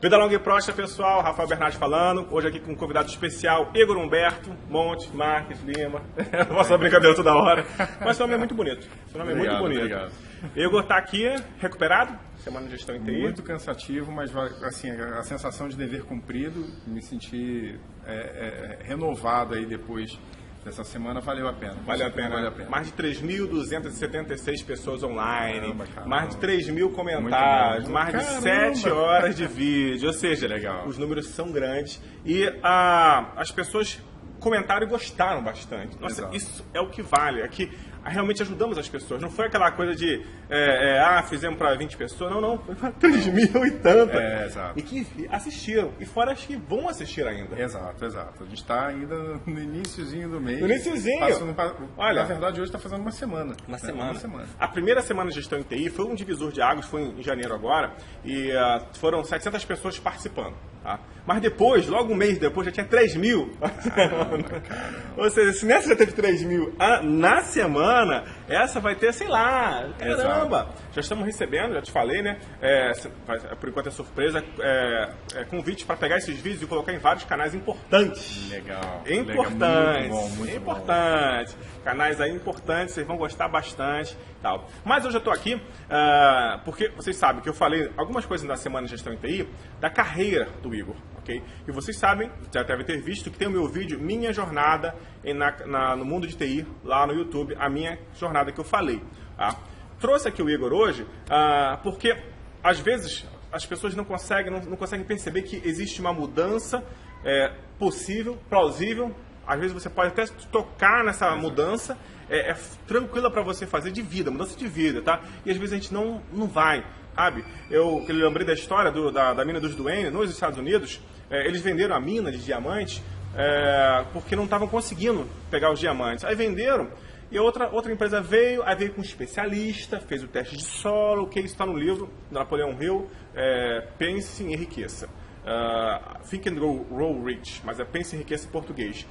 Vida Longa e Próspera, pessoal. Rafael Bernardes falando. Hoje aqui com um convidado especial, Igor Humberto Monte Marques Lima. Eu faço uma brincadeira toda hora. Mas seu nome é muito bonito. Seu nome é muito bonito. Obrigado. Igor está aqui, recuperado. Semana de gestão em TI. Muito cansativo, mas assim, a sensação de dever cumprido, me senti renovado aí depois dessa semana, valeu a pena. Valeu a pena. Mais de 3.276 pessoas online, Caramba. mais de 3.000 comentários, mais de 7 horas de vídeo. Ou seja, legal. Os números são grandes e as pessoas comentaram e gostaram bastante. Nossa, Exato. Isso é o que vale. Aqui realmente ajudamos as pessoas. Não foi aquela coisa de fizemos para 20 pessoas. Não. Foi para 3.000 e tanto. Exato. E que assistiram. E fora as que vão assistir ainda. Exato. A gente está ainda no iniciozinho do mês. No iniciozinho. Olha, na verdade, hoje está fazendo uma semana. Uma semana. A primeira semana de gestão em TI foi um divisor de águas, foi em janeiro agora, e foram 700 pessoas participando. Tá? Mas depois, logo um mês depois, já tinha 3.000. Ou seja, se nessa já teve 3.000 na semana, essa vai ter, sei lá, caramba. Exato. Já estamos recebendo, já te falei, né? Por enquanto é surpresa, convite para pegar esses vídeos e colocar em vários canais importantes. Legal. Importantes. Muito importante. Canais aí importantes, vocês vão gostar bastante. Tal. Mas hoje eu estou aqui porque vocês sabem que eu falei algumas coisas na semana de gestão em TI da carreira do Igor, ok? E vocês sabem, já devem ter visto, que tem o meu vídeo, Minha Jornada no Mundo de TI, lá no YouTube, a minha jornada que eu falei. Tá? Trouxe aqui o Igor hoje porque, às vezes, as pessoas não conseguem perceber que existe uma mudança possível, plausível. Às vezes você pode até tocar nessa mudança, tranquila para você fazer de vida, mudança de vida, tá? E às vezes a gente não vai, sabe? Eu lembrei da história da mina dos Duane, nos Estados Unidos. Eles venderam a mina de diamantes porque não estavam conseguindo pegar os diamantes. Aí venderam e outra empresa veio com um especialista, fez o teste de solo, que isso está no livro do Napoleão Hill, Pense e Enriqueça. Think and Grow Rich, mas Pense e Enriqueça em português.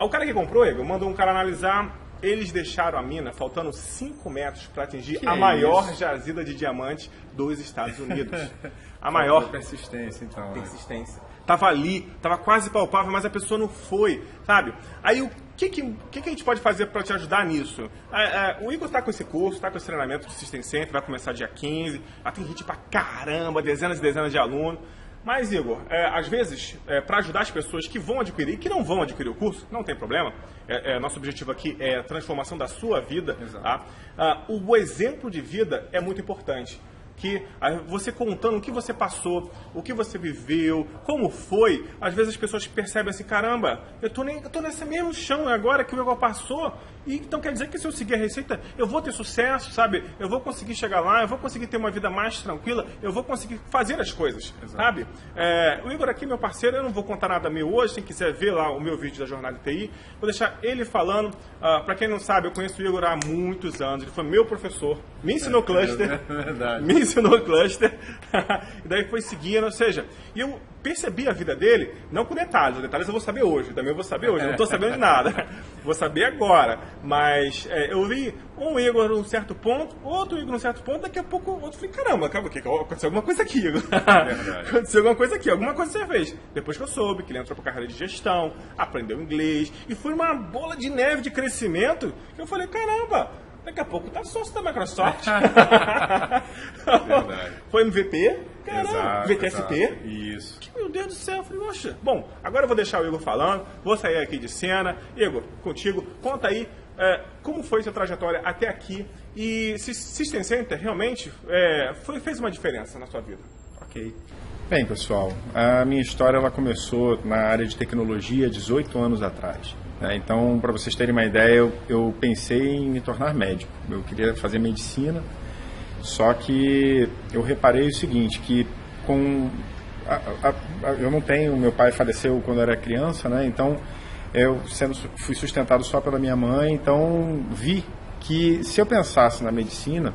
O cara que comprou, ele mandou um cara analisar, eles deixaram a mina faltando 5 metros para atingir a maior jazida de diamantes dos Estados Unidos. A maior. Persistência, então. Persistência. Tava ali, tava quase palpável, mas a pessoa não foi, sabe? Aí o que a gente pode fazer para te ajudar nisso? O Igor está com esse curso, está com esse treinamento de System Center, vai começar dia 15, já tem gente pra caramba, dezenas e dezenas de alunos. Mas, Igor, às vezes, para ajudar as pessoas que vão adquirir e que não vão adquirir o curso, não tem problema. Nosso objetivo aqui é a transformação da sua vida. Tá? O exemplo de vida é muito importante. Que você contando o que você passou, o que você viveu, como foi, às vezes as pessoas percebem assim, caramba, eu tô nesse mesmo chão agora que o Igor passou, e então quer dizer que se eu seguir a receita, eu vou ter sucesso, sabe? Eu vou conseguir chegar lá, eu vou conseguir ter uma vida mais tranquila, eu vou conseguir fazer as coisas, sabe? O Igor aqui, meu parceiro, eu não vou contar nada meu hoje, quem quiser ver lá o meu vídeo da Jornada de TI, vou deixar ele falando. Para quem não sabe, eu conheço o Igor há muitos anos, ele foi meu professor, me ensinou cluster, ensinou cluster, e daí foi seguindo, ou seja, e eu percebi a vida dele, não com detalhes, os detalhes eu vou saber hoje, também vou saber hoje, não estou sabendo de nada, vou saber agora, mas eu vi um Igor num certo ponto, outro Igor num certo ponto, daqui a pouco outro, falei, caramba, aconteceu alguma coisa aqui, Igor. Aconteceu alguma coisa aqui, alguma coisa você fez. Depois que eu soube que ele entrou para carreira de gestão, aprendeu inglês, e foi uma bola de neve de crescimento, que eu falei, caramba, daqui a pouco tá sócio da Microsoft. Foi MVP, caramba, VTSP. Isso. Meu Deus do céu, eu falei, poxa. Bom, agora eu vou deixar o Igor falando, vou sair aqui de cena. Igor, contigo, conta aí como foi sua trajetória até aqui e se System Center realmente fez uma diferença na sua vida. Ok. Bem, pessoal, a minha história ela começou na área de tecnologia 18 anos atrás. Então, para vocês terem uma ideia, eu pensei em me tornar médico. Eu queria fazer medicina, só que eu reparei o seguinte, que eu não tenho, meu pai faleceu quando eu era criança, né? Então eu fui sustentado só pela minha mãe, então vi que se eu pensasse na medicina,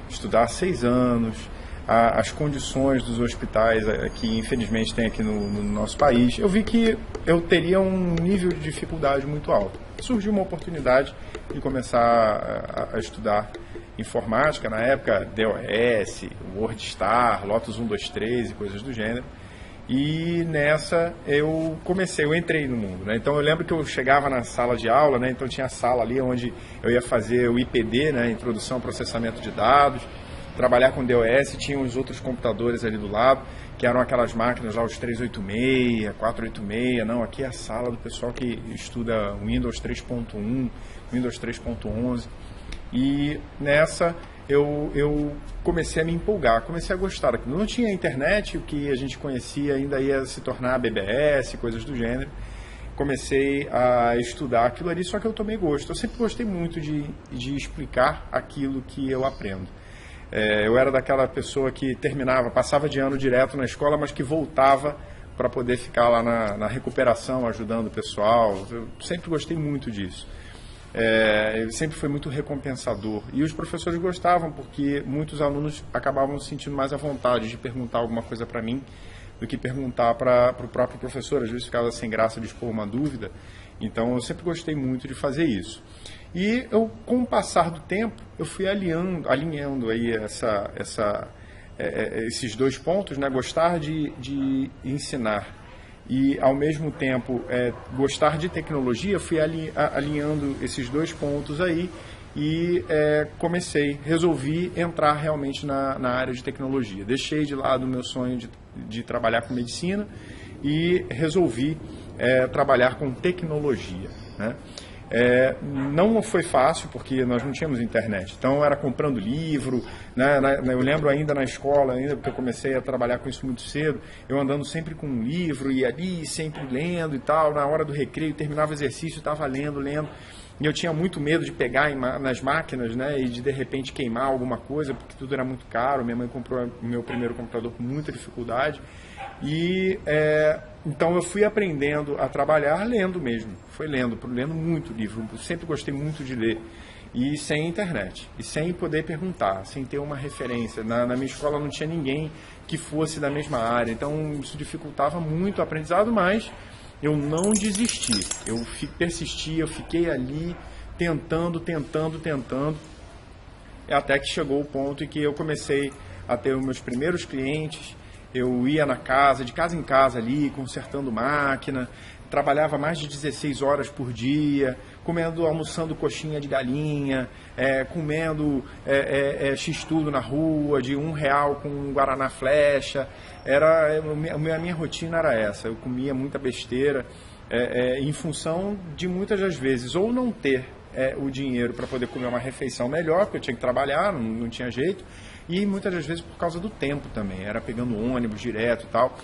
estudar 6 anos, as condições dos hospitais que infelizmente tem aqui no nosso país, eu vi que eu teria um nível de dificuldade muito alto. Surgiu uma oportunidade de começar a estudar informática, na época DOS, WordStar, Lotus 123 e coisas do gênero. E nessa eu entrei no mundo, né? Então eu lembro que eu chegava na sala de aula, né? Então tinha a sala ali onde eu ia fazer o IPD, né? Introdução ao Processamento de Dados, trabalhar com DOS, tinha os outros computadores ali do lado, que eram aquelas máquinas lá, os 386, 486, não, aqui é a sala do pessoal que estuda Windows 3.1, Windows 3.11, e nessa eu comecei a me empolgar, comecei a gostar daquilo. Não tinha internet, o que a gente conhecia ainda ia se tornar BBS, coisas do gênero. Comecei a estudar aquilo ali, só que eu tomei gosto. Eu sempre gostei muito de explicar aquilo que eu aprendo. Eu era daquela pessoa que passava de ano direto na escola, mas que voltava para poder ficar lá na recuperação, ajudando o pessoal. Eu sempre gostei muito disso. Sempre foi muito recompensador. E os professores gostavam, porque muitos alunos acabavam se sentindo mais à vontade de perguntar alguma coisa para mim do que perguntar para o próprio professor. Às vezes ficava sem graça de expor uma dúvida. Então eu sempre gostei muito de fazer isso. E com o passar do tempo, eu fui alinhando aí esses dois pontos, né? Gostar de ensinar e, ao mesmo tempo, gostar de tecnologia. Fui alinhando esses dois pontos aí e resolvi entrar realmente na área de tecnologia. Deixei de lado o meu sonho de trabalhar com medicina e resolvi trabalhar com tecnologia, né? Não foi fácil, porque nós não tínhamos internet, então era comprando livro, né? Eu lembro ainda na escola, porque eu comecei a trabalhar com isso muito cedo, eu andando sempre com um livro, e ali sempre lendo e tal, na hora do recreio, terminava o exercício, estava lendo, e eu tinha muito medo de pegar nas máquinas, né? E de repente queimar alguma coisa, porque tudo era muito caro. Minha mãe comprou o meu primeiro computador com muita dificuldade, e então eu fui aprendendo a trabalhar lendo mesmo, lendo muito livro. Eu sempre gostei muito de ler, e sem internet, e sem poder perguntar, sem ter uma referência. Na minha escola não tinha ninguém que fosse da mesma área, então isso dificultava muito o aprendizado, mas eu não desisti, eu persisti, eu fiquei ali tentando, até que chegou o ponto em que eu comecei a ter os meus primeiros clientes. Eu ia de casa em casa ali, consertando máquina, trabalhava mais de 16 horas por dia, almoçando coxinha de galinha, comendo x-tudo na rua, de R$1 com Guaraná Flecha. A minha rotina era essa, eu comia muita besteira, em função de muitas das vezes, ou não ter o dinheiro para poder comer uma refeição melhor, porque eu tinha que trabalhar, não tinha jeito, e muitas das vezes por causa do tempo também, era pegando ônibus direto e tal.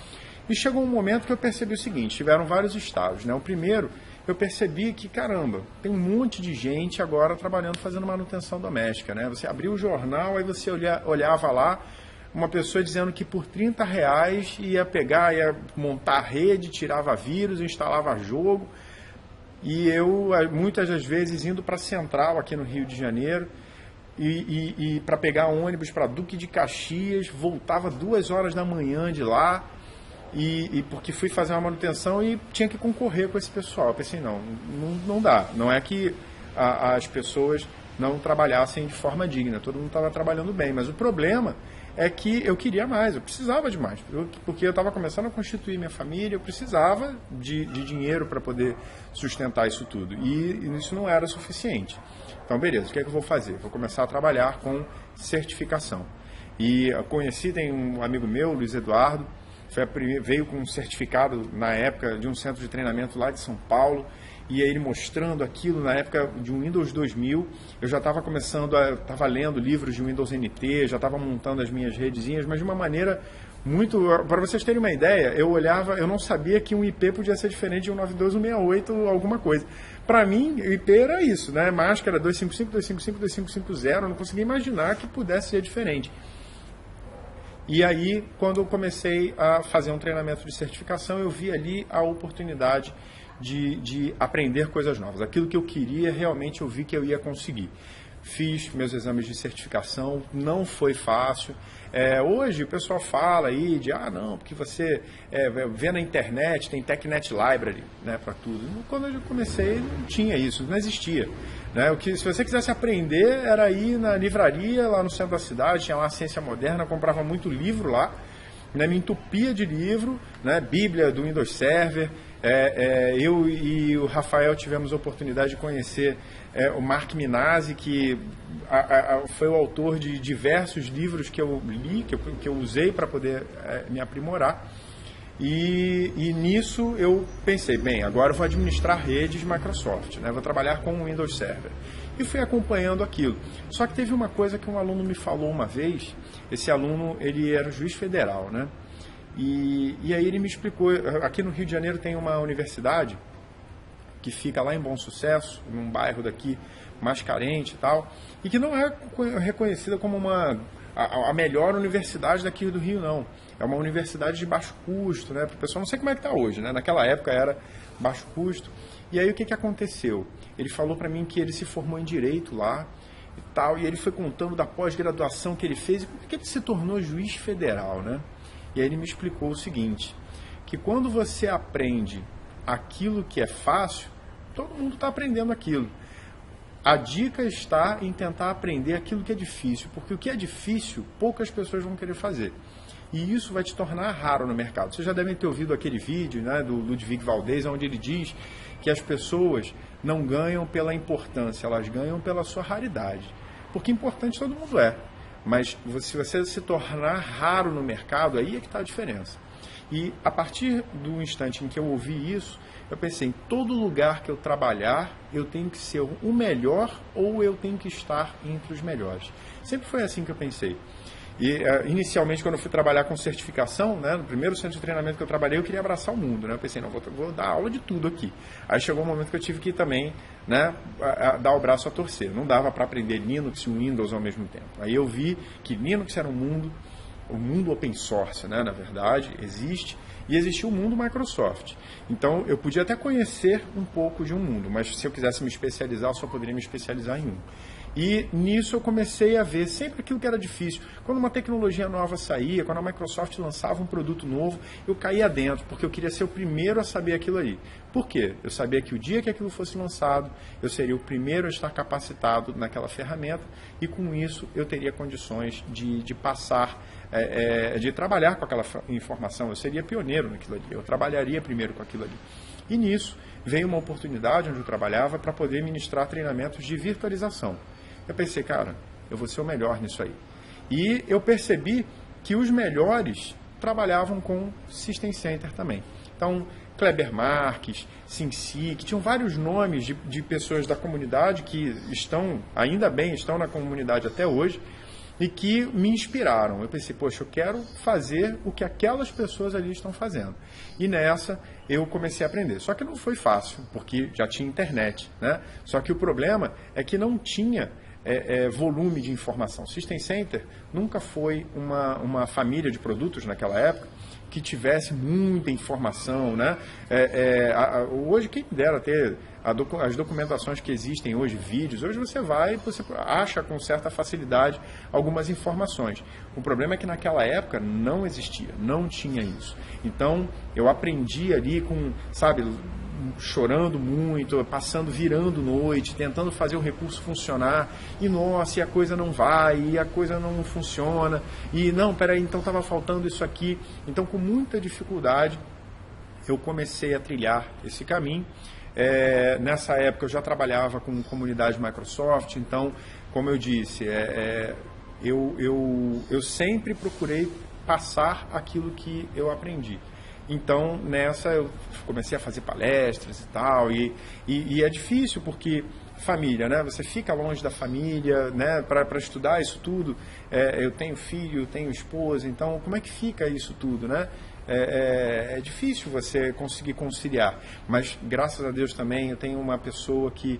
E chegou um momento que eu percebi o seguinte, tiveram vários estágios, né? O primeiro, eu percebi que, caramba, tem um monte de gente agora trabalhando, fazendo manutenção doméstica, né? Você abriu o jornal, aí você olhava lá, uma pessoa dizendo que por R$30 ia montar a rede, tirava vírus, instalava jogo. E eu, muitas das vezes, indo para a Central, aqui no Rio de Janeiro, e para pegar ônibus para Duque de Caxias, voltava 2 horas da manhã de lá, e porque fui fazer uma manutenção e tinha que concorrer com esse pessoal. Eu pensei, não dá. Não é que as pessoas não trabalhassem de forma digna, todo mundo estava trabalhando bem, mas o problema é que eu queria mais, eu precisava de mais, porque eu estava começando a constituir minha família, eu precisava de dinheiro para poder sustentar isso tudo, e isso não era suficiente. Então, beleza, o que é que eu vou fazer? Vou começar a trabalhar com certificação. E tem um amigo meu, Luiz Eduardo, veio com um certificado na época de um centro de treinamento lá de São Paulo, e aí ele mostrando aquilo na época de um Windows 2000, eu já estava estava lendo livros de Windows NT, já estava montando as minhas redezinhas, mas de uma maneira muito... Para vocês terem uma ideia, eu não sabia que um IP podia ser diferente de um 92.168 ou alguma coisa. Para mim, o IP era isso, né? Máscara 255, 255, 2550, eu não conseguia imaginar que pudesse ser diferente. E aí, quando eu comecei a fazer um treinamento de certificação, eu vi ali a oportunidade de aprender coisas novas. Aquilo que eu queria, realmente eu vi que eu ia conseguir. Fiz meus exames de certificação, não foi fácil. Hoje o pessoal fala aí de, não, porque você vê na internet, tem TechNet Library, né, para tudo. Quando eu comecei, não tinha isso, não existia. Né? Se você quisesse aprender, era ir na livraria, lá no centro da cidade, tinha lá a Ciência Moderna, comprava muito livro lá, né, me entupia de livro, né, Bíblia do Windows Server. Eu e o Rafael tivemos a oportunidade de conhecer o Mark Minasi, que foi o autor de diversos livros que eu li, que eu usei para poder me aprimorar. E nisso eu pensei, bem, agora eu vou administrar redes Microsoft, né? Vou trabalhar com o Windows Server. E fui acompanhando aquilo. Só que teve uma coisa que um aluno me falou uma vez. Esse aluno, ele era juiz federal, né? E aí ele me explicou, aqui no Rio de Janeiro tem uma universidade que fica lá em Bom Sucesso, num bairro daqui mais carente e tal, e que não é reconhecida como a melhor universidade daqui do Rio, não. É uma universidade de baixo custo, né? Para o pessoal, não sei como é que está hoje, né? Naquela época era baixo custo. E aí o que aconteceu? Ele falou para mim que ele se formou em Direito lá e tal, e ele foi contando da pós-graduação que ele fez e por que ele se tornou juiz federal, né? E aí ele me explicou o seguinte, que quando você aprende aquilo que é fácil, todo mundo está aprendendo aquilo. A dica está em tentar aprender aquilo que é difícil, porque o que é difícil, poucas pessoas vão querer fazer. E isso vai te tornar raro no mercado. Vocês já devem ter ouvido aquele vídeo, né, do Ludwig Valdez, onde ele diz que as pessoas não ganham pela importância, elas ganham pela sua raridade. Porque importante todo mundo é. Mas se você se tornar raro no mercado, aí é que está a diferença. E a partir do instante em que eu ouvi isso, eu pensei, em todo lugar que eu trabalhar, eu tenho que ser o melhor ou eu tenho que estar entre os melhores. Sempre foi assim que eu pensei. E inicialmente, quando eu fui trabalhar com certificação, né, no primeiro centro de treinamento que eu trabalhei, eu queria abraçar o mundo, né? Eu pensei, não, vou dar aula de tudo aqui. Aí chegou um momento que eu tive que também, né, dar o braço a torcer. Não dava para aprender Linux e Windows ao mesmo tempo. Aí eu vi que Linux era um mundo open source, né, na verdade, existe, e existia o mundo Microsoft. Então, eu podia até conhecer um pouco de um mundo, mas se eu quisesse me especializar, eu só poderia me especializar em um. E nisso eu comecei a ver sempre aquilo que era difícil. Quando uma tecnologia nova saía, quando a Microsoft lançava um produto novo, eu caía dentro, porque eu queria ser o primeiro a saber aquilo ali. Por quê? Eu sabia que o dia que aquilo fosse lançado, eu seria o primeiro a estar capacitado naquela ferramenta e com isso eu teria condições de passar, de trabalhar com aquela informação. Eu seria pioneiro naquilo ali, eu trabalharia primeiro com aquilo ali. E nisso veio uma oportunidade onde eu trabalhava para poder ministrar treinamentos de virtualização. Eu pensei, cara, eu vou ser o melhor nisso aí. E eu percebi que os melhores trabalhavam com System Center também. Então, Kleber Marques, Sinci, que tinham vários nomes de pessoas da comunidade que ainda bem, estão na comunidade até hoje e que me inspiraram. Eu pensei, poxa, eu quero fazer o que aquelas pessoas ali estão fazendo. E nessa eu comecei a aprender. Só que não foi fácil, porque já tinha internet, né? Só que o problema é que não tinha volume de informação. System Center nunca foi uma família de produtos naquela época que tivesse muita informação, né? Hoje, quem dera ter as documentações que existem hoje, vídeos, hoje você acha com certa facilidade algumas informações. O problema é que naquela época não existia, não tinha isso. Então, eu aprendi ali chorando muito, virando noite, tentando fazer o recurso funcionar, e a coisa não vai, e a coisa não funciona, e não, peraí, então estava faltando isso aqui. Então, com muita dificuldade, eu comecei a trilhar esse caminho. Nessa época eu já trabalhava com comunidade Microsoft, então, como eu disse, eu sempre procurei passar aquilo que eu aprendi. Então, nessa eu comecei a fazer palestras e tal, e é difícil porque família, né? Você fica longe da família, né? Para estudar isso tudo. Eu tenho filho, tenho esposa, então como é que fica isso tudo, né? É difícil você conseguir conciliar, mas graças a Deus também eu tenho uma pessoa que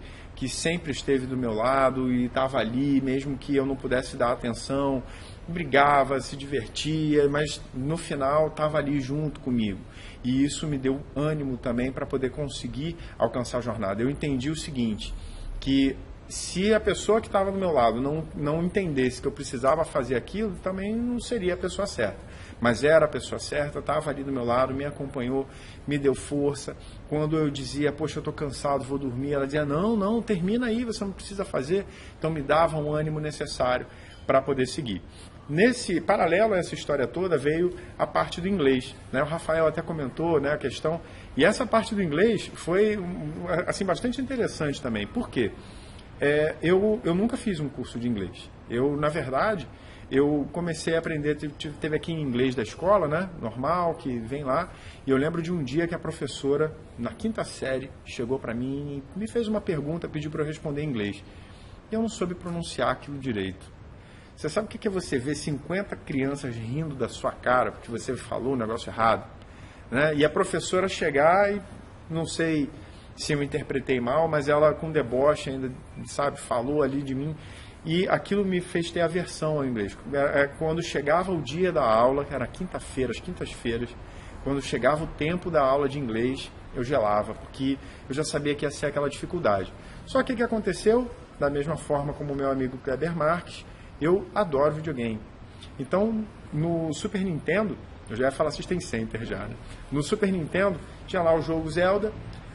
sempre esteve do meu lado e estava ali, mesmo que eu não pudesse dar atenção, brigava, se divertia, mas no final estava ali junto comigo. E isso me deu ânimo também para poder conseguir alcançar a jornada. Eu entendi o seguinte, que se a pessoa que estava do meu lado não entendesse que eu precisava fazer aquilo, também não seria a pessoa certa. Mas era a pessoa certa, estava ali do meu lado, me acompanhou, me deu força. Quando eu dizia, poxa, eu estou cansado, vou dormir, ela dizia, não, termina aí, você não precisa fazer. Então me dava um ânimo necessário para poder seguir. Nesse paralelo a essa história toda veio a parte do inglês, né? O Rafael até comentou, né, a questão, e essa parte do inglês foi assim bastante interessante também. Por quê? Eu nunca fiz um curso de inglês. Na verdade, eu comecei a aprender, teve aqui em inglês da escola, né, normal, que vem lá, e eu lembro de um dia que a professora, na 5ª série, chegou para mim e me fez uma pergunta, pediu para eu responder em inglês. E eu não soube pronunciar aquilo direito. Você sabe o que é você ver 50 crianças rindo da sua cara porque você falou um negócio errado? Né? E a professora chegar e, não sei se eu interpretei mal, mas ela com deboche ainda, sabe, falou ali de mim. E aquilo me fez ter aversão ao inglês. Quando chegava o dia da aula, que era quinta-feira, as quintas-feiras, quando chegava o tempo da aula de inglês, eu gelava, porque eu já sabia que ia ser aquela dificuldade. Só que o que aconteceu? Da mesma forma como o meu amigo Kleber Marques, eu adoro videogame. Então, no Super Nintendo, eu já ia falar System Center já, né? No Super Nintendo, tinha lá o jogo Zelda,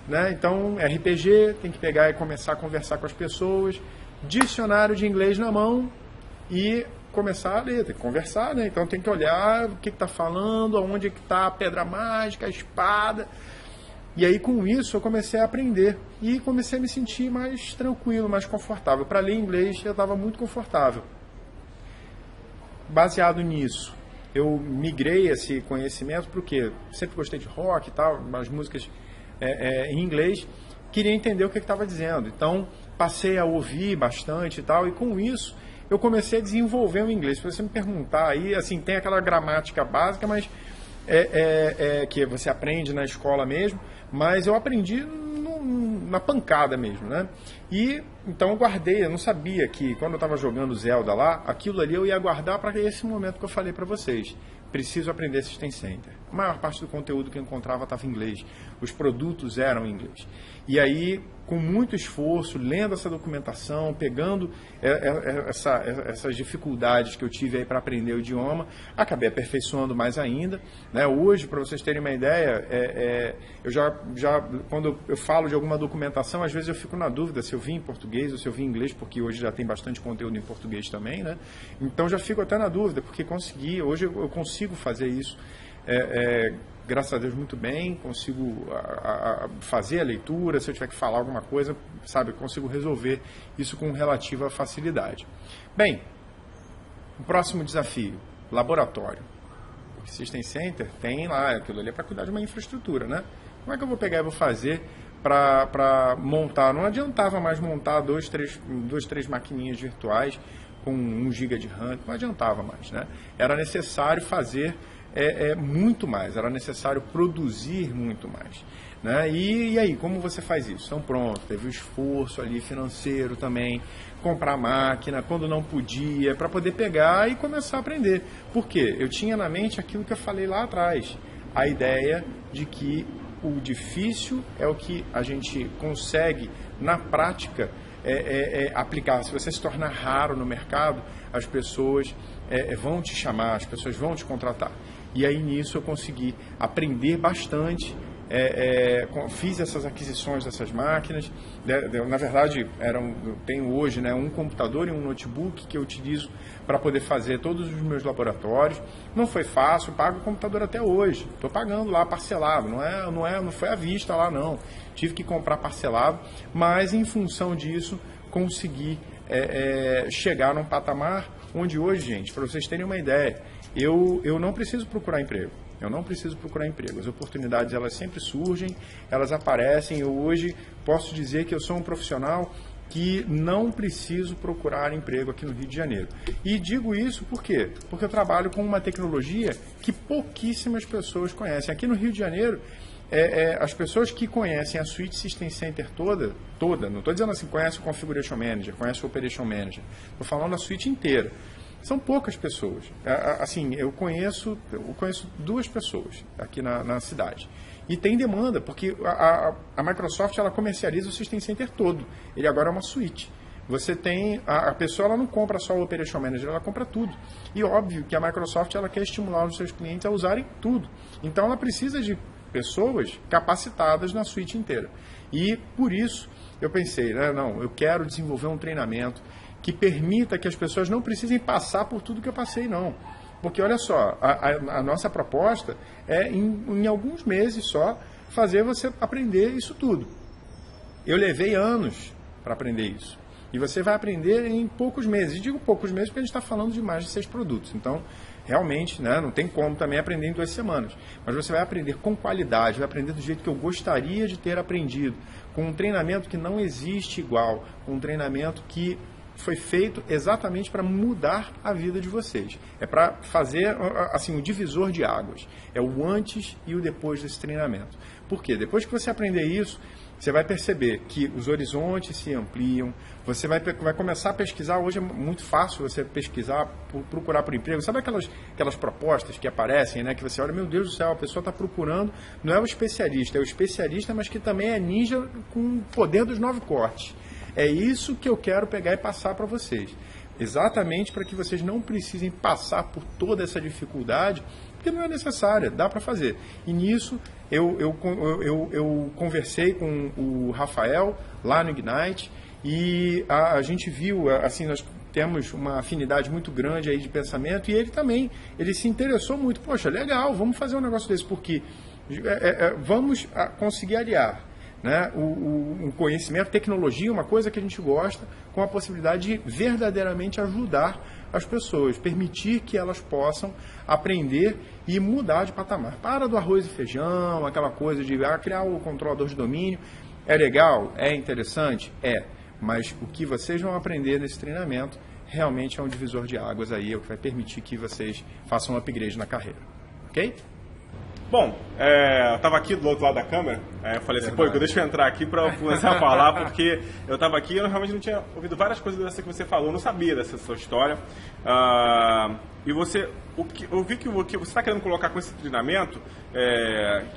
né? Então, RPG, tem que pegar e começar a conversar com as pessoas, dicionário de inglês na mão e começar a ler, tem que conversar, né? Então, tem que olhar o que está falando, aonde é que está a pedra mágica, a espada. E aí, com isso, eu comecei a aprender e comecei a me sentir mais tranquilo, mais confortável. Para ler inglês, eu estava muito confortável. Baseado nisso, eu migrei esse conhecimento porque sempre gostei de rock e tal, as músicas em inglês, queria entender o que estava dizendo. Então, passei a ouvir bastante e tal, e com isso, eu comecei a desenvolver o inglês. Se você me perguntar aí, assim, tem aquela gramática básica, mas que você aprende na escola mesmo, mas eu aprendi na pancada mesmo, né? E então eu guardei, eu não sabia que quando eu estava jogando Zelda lá, aquilo ali eu ia guardar para esse momento que eu falei para vocês. Preciso aprender System Center. A maior parte do conteúdo que eu encontrava estava em inglês. Os produtos eram em inglês. E aí, com muito esforço, lendo essa documentação, pegando essas dificuldades que eu tive aí para aprender o idioma, acabei aperfeiçoando mais ainda, né? Hoje, para vocês terem uma ideia, eu quando eu falo de alguma documentação, às vezes eu fico na dúvida se eu vi em português ou se eu vi em inglês, porque hoje já tem bastante conteúdo em português também, né? Então já fico até na dúvida, porque hoje eu consigo fazer isso, graças a Deus, muito bem, consigo fazer a leitura, se eu tiver que falar alguma coisa, sabe, eu consigo resolver isso com relativa facilidade. Bem, o próximo desafio, laboratório. O System Center tem lá, aquilo ali é para cuidar de uma infraestrutura, né? Como é que eu vou pegar e vou fazer para montar? Não adiantava mais montar duas, três maquininhas virtuais com 1 GB de RAM, não adiantava mais, né? Era necessário fazer muito mais, era necessário produzir muito mais, né? E aí, como você faz isso? Então pronto, teve o esforço ali financeiro também, comprar máquina quando não podia, para poder pegar e começar a aprender. Por quê? Eu tinha na mente aquilo que eu falei lá atrás, a ideia de que o difícil é o que a gente consegue, na prática, aplicar. Se você se tornar raro no mercado, as pessoas vão te chamar, as pessoas vão te contratar. E aí nisso eu consegui aprender bastante, fiz essas aquisições dessas máquinas, na verdade eu tenho hoje, né, um computador e um notebook que eu utilizo para poder fazer todos os meus laboratórios. Não foi fácil, pago o computador até hoje, estou pagando lá parcelado, não foi à vista lá não, tive que comprar parcelado, mas em função disso consegui chegar num patamar onde hoje, gente, para vocês terem uma ideia, eu não preciso procurar emprego. Eu não preciso procurar emprego. As oportunidades, elas sempre surgem, elas aparecem. Eu hoje posso dizer que eu sou um profissional que não preciso procurar emprego aqui no Rio de Janeiro. E digo isso por quê? Porque eu trabalho com uma tecnologia que pouquíssimas pessoas conhecem. Aqui no Rio de Janeiro, as pessoas que conhecem a Suite System Center toda, não estou dizendo assim, conhece o Configuration Manager, conhece o Operation Manager, estou falando da suite inteira. São poucas pessoas. Assim, eu conheço 2 pessoas aqui na cidade. E tem demanda, porque a Microsoft ela comercializa o System Center todo. Ele agora é uma suite. Você tem... A pessoa ela não compra só o Operation Manager, ela compra tudo. E óbvio que a Microsoft ela quer estimular os seus clientes a usarem tudo. Então ela precisa de pessoas capacitadas na suite inteira. E por isso eu pensei, não, eu quero desenvolver um treinamento que permita que as pessoas não precisem passar por tudo que eu passei, não. Porque, olha só, a nossa proposta é, em alguns meses só, fazer você aprender isso tudo. Eu levei anos para aprender isso. E você vai aprender em poucos meses. E digo poucos meses porque a gente está falando de mais de 6 produtos. Então, realmente, né, não tem como também aprender em 2 semanas. Mas você vai aprender com qualidade, vai aprender do jeito que eu gostaria de ter aprendido. Com um treinamento que não existe igual. Com um treinamento que foi feito exatamente para mudar a vida de vocês. É para fazer assim, um divisor de águas. É o antes e o depois desse treinamento. Por quê? Depois que você aprender isso, você vai perceber que os horizontes se ampliam, você vai começar a pesquisar. Hoje é muito fácil você pesquisar, procurar por emprego. Sabe aquelas propostas que aparecem, né? Que você olha, meu Deus do céu, a pessoa está procurando, não é o especialista, é o especialista, mas que também é ninja com o poder dos 9 cortes. É isso que eu quero pegar e passar para vocês. Exatamente para que vocês não precisem passar por toda essa dificuldade, porque não é necessária, dá para fazer. E nisso eu conversei com o Rafael lá no Ignite e a gente viu, assim, nós temos uma afinidade muito grande aí de pensamento, e ele também, ele se interessou muito. Poxa, legal, vamos fazer um negócio desse, porque vamos conseguir aliar, né, um conhecimento, tecnologia, uma coisa que a gente gosta, com a possibilidade de verdadeiramente ajudar as pessoas, permitir que elas possam aprender e mudar de patamar. Para do arroz e feijão, aquela coisa de criar o controlador de domínio. É legal? É interessante? É. Mas o que vocês vão aprender nesse treinamento realmente é um divisor de águas aí, é o que vai permitir que vocês façam um upgrade na carreira. Ok? Bom, eu estava aqui do outro lado da câmera, eu falei assim, pô, deixa eu entrar aqui para começar a falar, porque eu estava aqui e eu realmente não tinha ouvido várias coisas dessa que você falou, não sabia dessa sua história. E eu vi que o que você está querendo colocar com esse treinamento,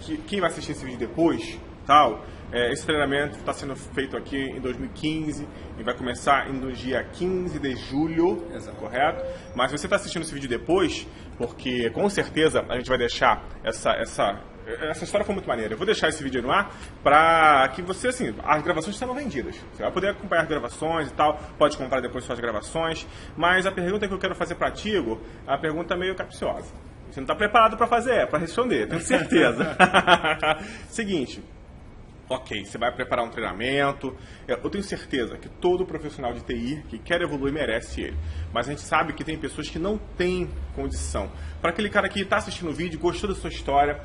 que quem vai assistir esse vídeo depois, tal, esse treinamento está sendo feito aqui em 2015 e vai começar no dia 15 de julho, exato, correto? Mas você está assistindo esse vídeo depois, porque com certeza a gente vai deixar essa história foi muito maneira. Eu vou deixar esse vídeo no ar para que você, assim, as gravações estão vendidas. Você vai poder acompanhar as gravações e tal, pode comprar depois suas gravações. Mas a pergunta que eu quero fazer para ti, Igor, é uma pergunta meio capciosa. Você não está preparado para fazer, para responder, tenho certeza. Seguinte. Ok, você vai preparar um treinamento. Eu tenho certeza que todo profissional de TI que quer evoluir merece ele. Mas a gente sabe que tem pessoas que não têm condição. Para aquele cara que está assistindo o vídeo, gostou da sua história,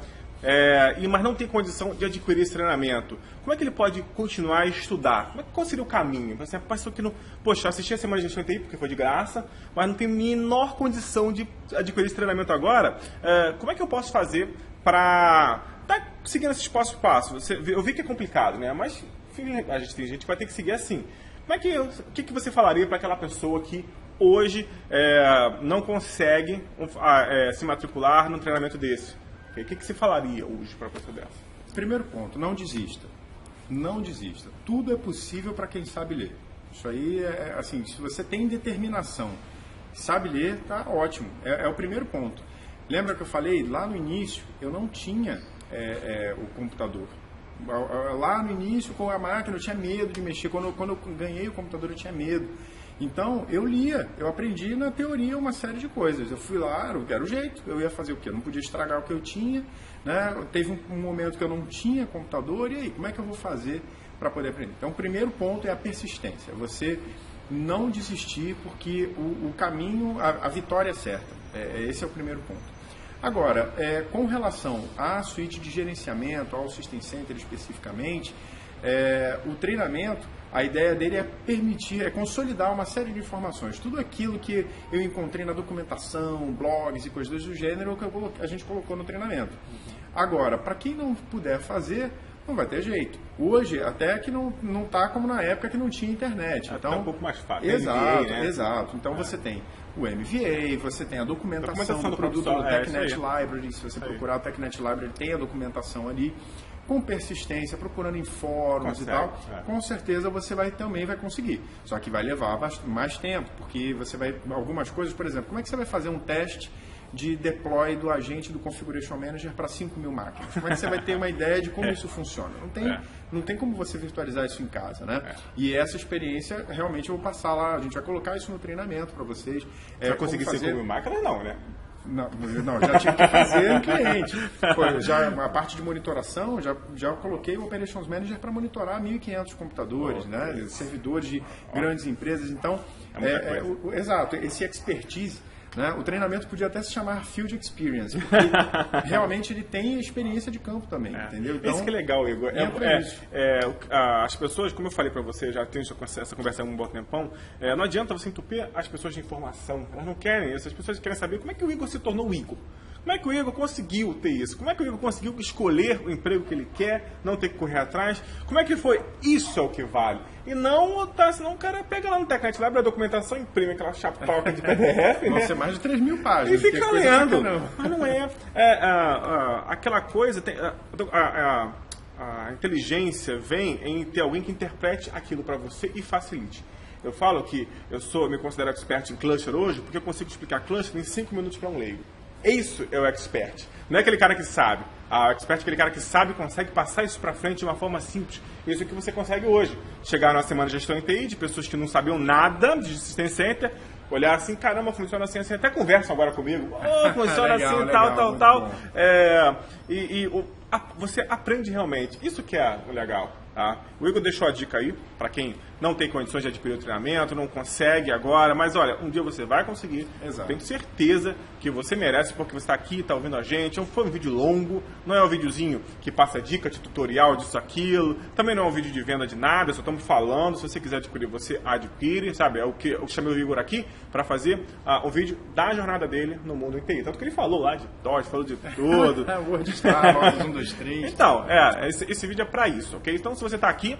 mas não tem condição de adquirir esse treinamento, como é que ele pode continuar a estudar? Qual seria o caminho? Por exemplo, pessoa que não... Poxa, assisti a Semana de Gestão de TI porque foi de graça, mas não tem menor condição de adquirir esse treinamento agora. Como é que eu posso fazer para... tá seguindo esse passo a passo? Eu vi que é complicado, né? Mas enfim, a gente tem gente que vai ter que seguir assim. Como é que o que você falaria para aquela pessoa que hoje não consegue se matricular num treinamento desse? O que você falaria hoje para a pessoa dessa? Primeiro ponto, não desista. Não desista. Tudo é possível para quem sabe ler. Isso aí é assim, se você tem determinação, sabe ler, tá ótimo. É o primeiro ponto. Lembra que eu falei, lá no início, eu não tinha o computador. Lá no início, com a máquina, eu tinha medo de mexer. Quando eu ganhei o computador, eu tinha medo. Então, eu lia, eu aprendi na teoria uma série de coisas. Eu fui lá, era o jeito, eu ia fazer o quê? Eu não podia estragar o que eu tinha, né? Teve um momento que eu não tinha computador, e aí, como é que eu vou fazer para poder aprender? Então, o primeiro ponto é a persistência. Você não desistir, porque o caminho, a vitória é certa. Esse é o primeiro ponto. Agora, com relação à suíte de gerenciamento, ao System Center especificamente, o treinamento, a ideia dele é permitir, consolidar uma série de informações. Tudo aquilo que eu encontrei na documentação, blogs e coisas do gênero, que a gente colocou no treinamento. Agora, para quem não puder fazer, não vai ter jeito. Hoje, até que não está como na época que não tinha internet. Então, é um pouco mais fácil. Exato, MVA, né? Exato. Então você tem o MVA, você tem a documentação do produto do TechNet Library. Se você procurar o TechNet Library, tem a documentação ali. Com persistência, procurando em fóruns e tal, com certeza você também vai conseguir. Só que vai levar mais tempo, porque você vai... Algumas coisas, por exemplo, como é que você vai fazer um teste de deploy do agente do Configuration Manager para 5.000 máquinas. Como é que você vai ter uma ideia de como isso funciona? Não tem como você virtualizar isso em casa, né? E essa experiência, realmente, eu vou passar lá, a gente vai colocar isso no treinamento para vocês. Vai conseguir 5.000 máquinas? Não, né? Não, já tive que fazer no cliente. Já a parte de monitoração, já coloquei o Operations Manager para monitorar 1.500 computadores, né? Servidores de grandes empresas. Então, exato, esse expertise, né? O treinamento podia até se chamar Field Experience, porque realmente ele tem experiência de campo também, entendeu? Então, isso que é legal, Igor. As pessoas, como eu falei para você, já tenho essa conversa há um bom tempão, não adianta você entupir as pessoas de informação, elas não querem isso, as pessoas querem saber como é que o Igor se tornou o Igor. Como é que o Igor conseguiu ter isso? Como é que o Igor conseguiu escolher o emprego que ele quer, não ter que correr atrás? Como é que foi? Isso é o que vale. E não, senão o cara pega lá no internet, vai abrir a documentação, imprime aquela chapoca de PDF, vão ser mais de 3.000 páginas. E fica lendo. Mas não é. Aquela coisa, a inteligência vem em ter alguém que interprete aquilo para você e facilite. Eu falo que me considero expert em cluster hoje porque eu consigo explicar cluster em 5 minutos para um leigo. Isso é o expert. Não é aquele cara que sabe. O expert é aquele cara que sabe e consegue passar isso para frente de uma forma simples. Isso é o que você consegue hoje. Chegar numa semana de gestão em TI, de pessoas que não sabiam nada de System Center, olhar assim, caramba, funciona assim, até conversam agora comigo. Funciona legal, assim, legal, tal. Você aprende realmente. Isso que é o legal. Tá? O Igor deixou a dica aí, para quem não tem condições de adquirir o treinamento, não consegue agora, mas olha, um dia você vai conseguir. Exato. Tenho certeza que você merece, porque você está aqui, está ouvindo a gente. Foi um vídeo longo, não é um videozinho que passa dica de tutorial disso, aquilo, também não é um vídeo de venda de nada, só estamos falando. Se você quiser adquirir, você adquire, sabe? É o que eu chamei o Igor aqui para fazer um vídeo da jornada dele no mundo inteiro. Tanto que ele falou lá de DOS, falou de tudo. WordStar, 1, 2, 3. Então, esse vídeo é para isso, ok? Então, se você está aqui,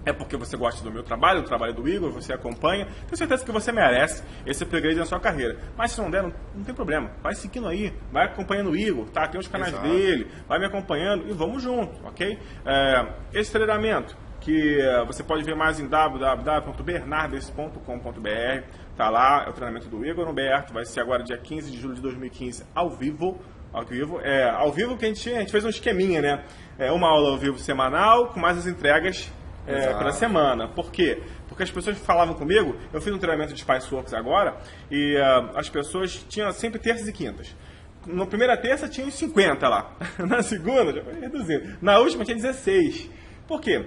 é porque você gosta do meu trabalho, do trabalho do Igor, você acompanha, tenho certeza que você merece esse upgrade na sua carreira. Mas se não der, não tem problema. Vai seguindo aí, vai acompanhando o Igor, tá? Tem os canais dele, vai me acompanhando e vamos junto, ok? Esse treinamento que você pode ver mais em www.bernardes.com.br, tá lá, é o treinamento do Igor Humberto, vai ser agora dia 15 de julho de 2015, ao vivo, ao vivo que a gente fez um esqueminha, né? Uma aula ao vivo semanal, com mais as entregas pela semana. Por quê? Porque as pessoas falavam comigo, eu fiz um treinamento de Spiceworks agora, e as pessoas tinham sempre terças e quintas. Na primeira terça tinha uns 50 lá, na segunda já foi reduzindo, na última tinha 16. Por quê?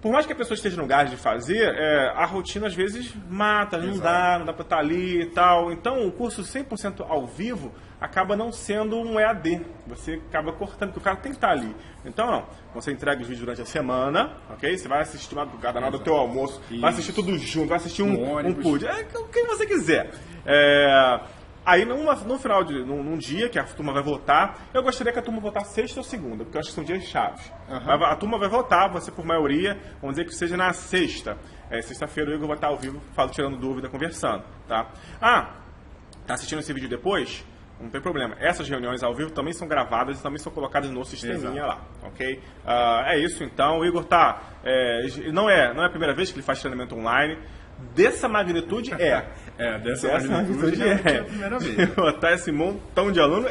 Por mais que a pessoa esteja no gás de fazer, a rotina às vezes mata, não dá para estar ali e tal. Então o curso 100% ao vivo acaba não sendo um EAD. Você acaba cortando, porque o cara tem que estar ali. Então não, você entrega os vídeos durante a semana, ok? Você vai assistir madrugada do teu almoço, vai assistir tudo junto, vai assistir um PUD, o que você quiser. Aí, no final num dia que a turma vai votar, eu gostaria que a turma votasse sexta ou segunda, porque eu acho que são dias chaves. A turma vai votar, você por maioria, vamos dizer que seja na sexta. Sexta-feira o Igor vai estar ao vivo, tirando dúvida, conversando. Tá assistindo esse vídeo depois? Não tem problema. Essas reuniões ao vivo também são gravadas e também são colocadas no sisteminha lá, ok? É isso então. O Igor não é a primeira vez que ele faz treinamento online. Dessa magnitude dessa magnitude é a primeira vez. Botar esse montão de aluno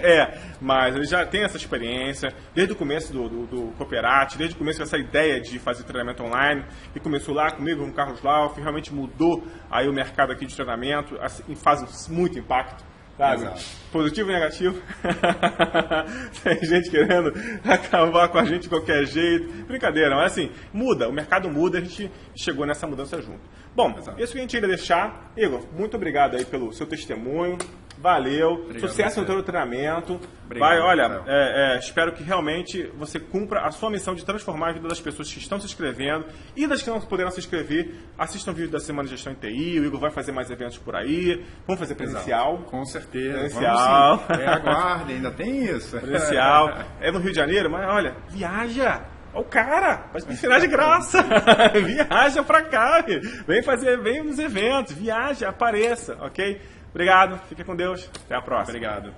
mas ele já tem essa experiência desde o começo do Cooperate, desde o começo dessa ideia de fazer treinamento online, e começou lá comigo, com o Carlos Lauf, realmente mudou aí o mercado aqui de treinamento, assim, faz muito impacto. Sabe? Exato. Positivo e negativo. Tem gente querendo acabar com a gente de qualquer jeito. Brincadeira, mas assim, muda, o mercado muda, a gente chegou nessa mudança junto. Bom, isso que a gente ia deixar. Igor, muito obrigado aí pelo seu testemunho. Valeu. Obrigado, sucesso no teu treinamento. Obrigado, espero que realmente você cumpra a sua missão de transformar a vida das pessoas que estão se inscrevendo e das que não puderam se inscrever. Assistam o vídeo da Semana de Gestão em TI, o Igor vai fazer mais eventos por aí. Vamos fazer presencial. Exato. Com certeza. Presencial. Aguardem, ainda tem isso. Presencial. É no Rio de Janeiro, mas olha, viaja. Olha o cara, vai me ensinar de graça. Viaja pra cá, vem nos eventos, viaja, apareça, ok? Obrigado, fique com Deus, até a próxima. Obrigado.